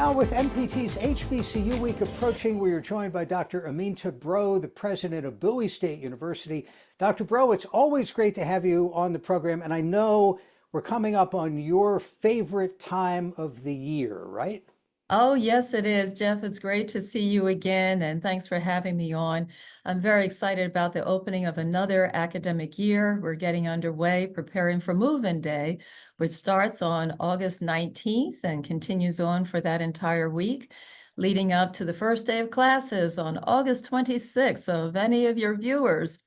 Now, with MPT's HBCU week approaching, we are joined by Dr. Aminta Breaux, the president of Bowie State University. Dr. Breaux, it's always great to have you on the program, and I know we're coming up on your favorite time of the year, right? Oh, yes, it is, Jeff. It's great to see you again, and thanks for having me on. I'm very excited about the opening of another academic year. We're getting underway, preparing for Move-In Day, which starts on August 19th and continues on for that entire week, leading up to the first day of classes on August 26th. So if any of your viewers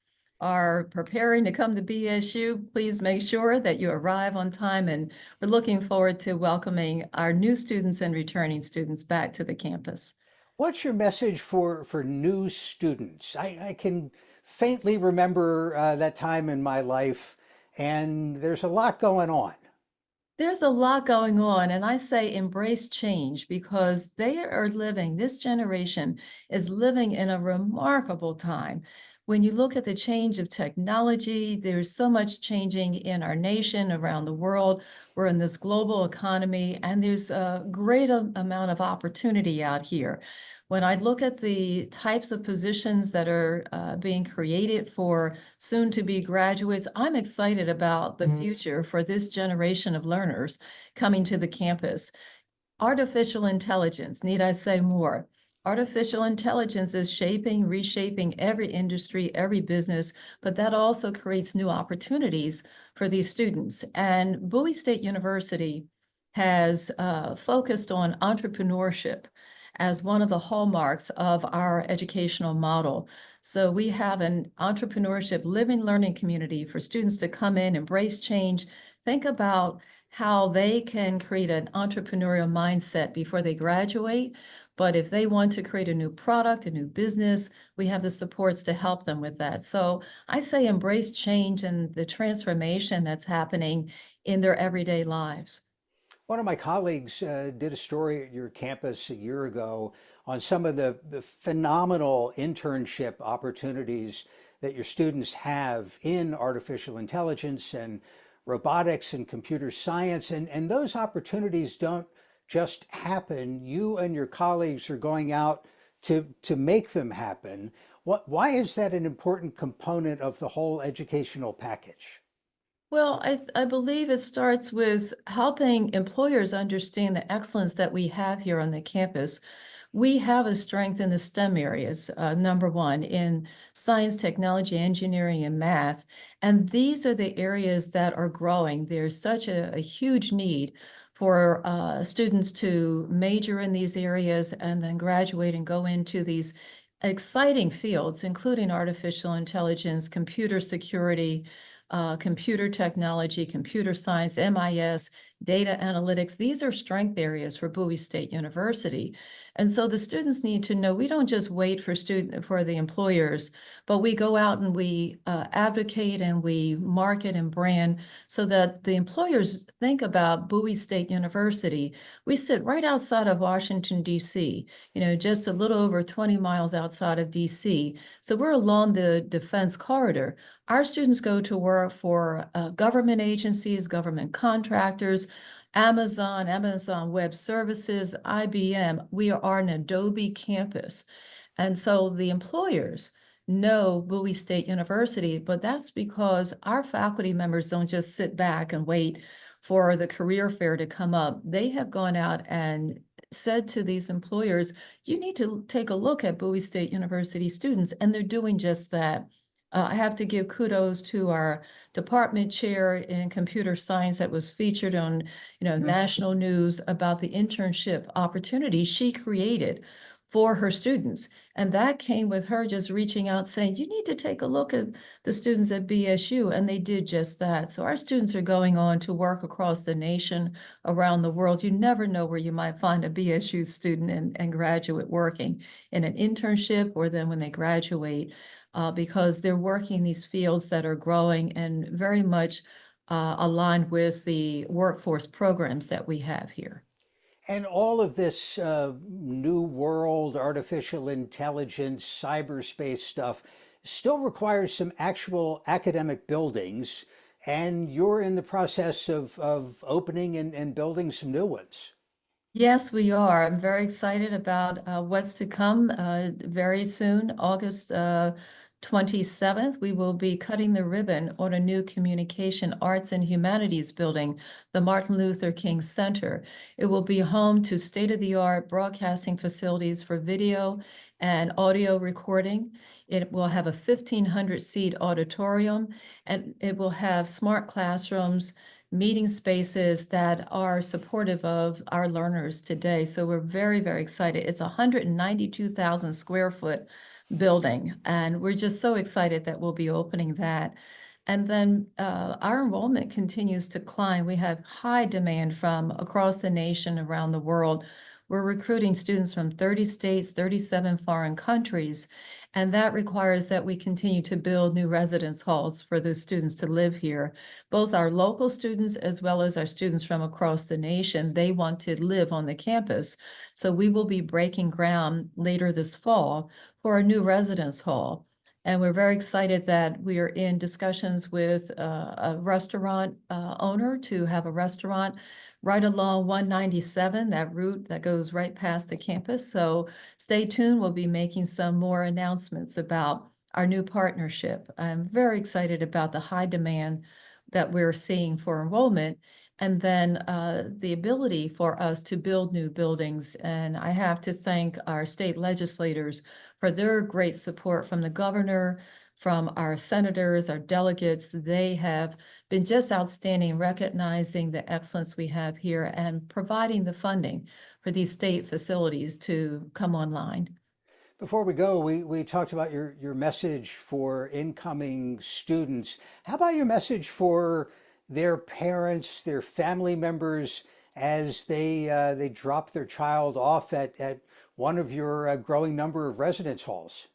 are preparing to come to BSU, please make sure that you arrive on time, and we're looking forward to welcoming our new students and returning students back to the campus. What's your message for new students? I can faintly remember that time in my life, and there's a lot going on. There's a lot going on, and I say embrace change because this generation is living in a remarkable time. When you look at the change of technology, there's so much changing in our nation, around the world. We're in this global economy, and there's a great amount of opportunity out here. When I look at the types of positions that are being created for soon-to-be graduates, I'm excited about the future for this generation of learners coming to the campus. Artificial intelligence, need I say more? Artificial intelligence is reshaping every industry, every business, but that also creates new opportunities for these students. And Bowie State University has focused on entrepreneurship as one of the hallmarks of our educational model. So we have an entrepreneurship living learning community for students to come in, embrace change, think about how they can create an entrepreneurial mindset before they graduate. But if they want to create a new product, a new business, we have the supports to help them with that. So I say embrace change and the transformation that's happening in their everyday lives. One of my colleagues did a story at your campus a year ago on some of the phenomenal internship opportunities that your students have in artificial intelligence and robotics and computer science. And those opportunities don't just happen. You and your colleagues are going out to make them happen. Why is that an important component of the whole educational package? Well, I believe it starts with helping employers understand the excellence that we have here on the campus. We have a strength in the STEM areas, number one, in science, technology, engineering, and math. And these are the areas that are growing. There's such a huge need for students to major in these areas and then graduate and go into these exciting fields, including artificial intelligence, computer security, computer technology, computer science, MIS, data analytics. These are strength areas for Bowie State University. And so the students need to know we don't just wait for the employers, but we go out and we advocate and we market and brand so that the employers think about Bowie State University. We sit right outside of Washington, D.C., just a little over 20 miles outside of D.C. So we're along the defense corridor. Our students go to work for government agencies, government contractors, Amazon Web Services, IBM. We are an Adobe campus. And so the employers know Bowie State University, but that's because our faculty members don't just sit back and wait for the career fair to come up. They have gone out and said to these employers, you need to take a look at Bowie State University students, and they're doing just that. I have to give kudos to our department chair in computer science that was featured on, national news about the internship opportunity she created for her students. And that came with her just reaching out saying, you need to take a look at the students at BSU. And they did just that. So our students are going on to work across the nation, around the world. You never know where you might find a BSU student and graduate working in an internship or then when they graduate. Because they're working these fields that are growing and very much aligned with the workforce programs that we have here. And all of this new world, artificial intelligence, cyberspace stuff still requires some actual academic buildings. And you're in the process of opening and building some new ones. Yes, we are. I'm very excited about what's to come very soon. August 27th, we will be cutting the ribbon on a new communication arts and humanities building, the Martin Luther King Center. It will be home to state-of-the-art broadcasting facilities for video and audio recording. It will have a 1,500-seat auditorium, and it will have smart classrooms, meeting spaces that are supportive of our learners today. So we're very, very excited. It's a 192,000 square foot building, and we're just so excited that we'll be opening that. And then our enrollment continues to climb. We have high demand from across the nation, around the world. We're recruiting students from 30 states, 37 foreign countries, and that requires that we continue to build new residence halls for those students to live here. Both our local students as well as our students from across the nation, they want to live on the campus. So we will be breaking ground later this fall for a new residence hall. And we're very excited that we are in discussions with a restaurant owner to have a restaurant right along 197, that route that goes right past the campus. So stay tuned. We'll be making some more announcements about our new partnership. I'm very excited about the high demand that we're seeing for enrollment, and then the ability for us to build new buildings. And I have to thank our state legislators for their great support from the governor, from our senators, our delegates. They have been just outstanding, recognizing the excellence we have here and providing the funding for these state facilities to come online. Before we go, we talked about your message for incoming students. How about your message for their parents, their family members, as they drop their child off at one of your growing number of residence halls?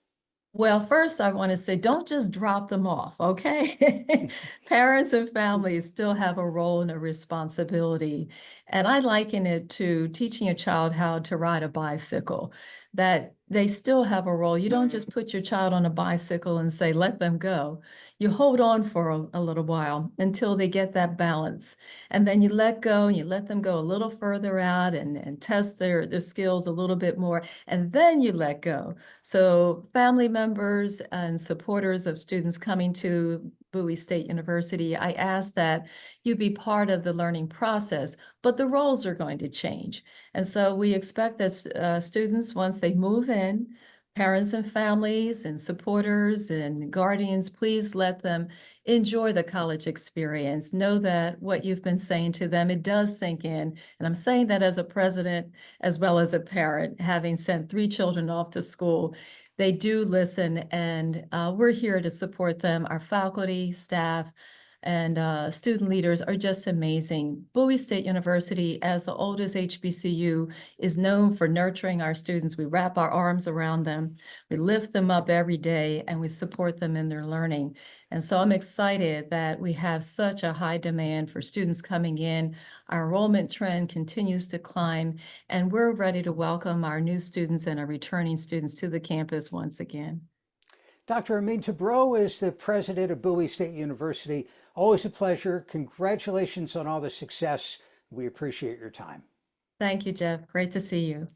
Well, first, I want to say don't just drop them off, okay? Parents and families still have a role and a responsibility. And I liken it to teaching a child how to ride a bicycle, that they still have a role. You don't just put your child on a bicycle and say, let them go. You hold on for a little while until they get that balance. And then you let go and you let them go a little further out and test their skills a little bit more. And then you let go. So family members and supporters of students coming to Bowie State University, I ask that you be part of the learning process, but the roles are going to change. And so we expect that students, once they move in, parents and families and supporters and guardians, please let them enjoy the college experience. Know that what you've been saying to them, it does sink in. And I'm saying that as a president, as well as a parent, having sent 3 children off to school. They do listen, and we're here to support them. Our faculty, staff, and student leaders are just amazing. Bowie State University, as the oldest HBCU, is known for nurturing our students. We wrap our arms around them, we lift them up every day, and we support them in their learning. And so I'm excited that we have such a high demand for students coming in. Our enrollment trend continues to climb, and we're ready to welcome our new students and our returning students to the campus once again. Dr. Aminta Breaux is the president of Bowie State University. Always a pleasure. Congratulations on all the success. We appreciate your time. Thank you, Jeff. Great to see you.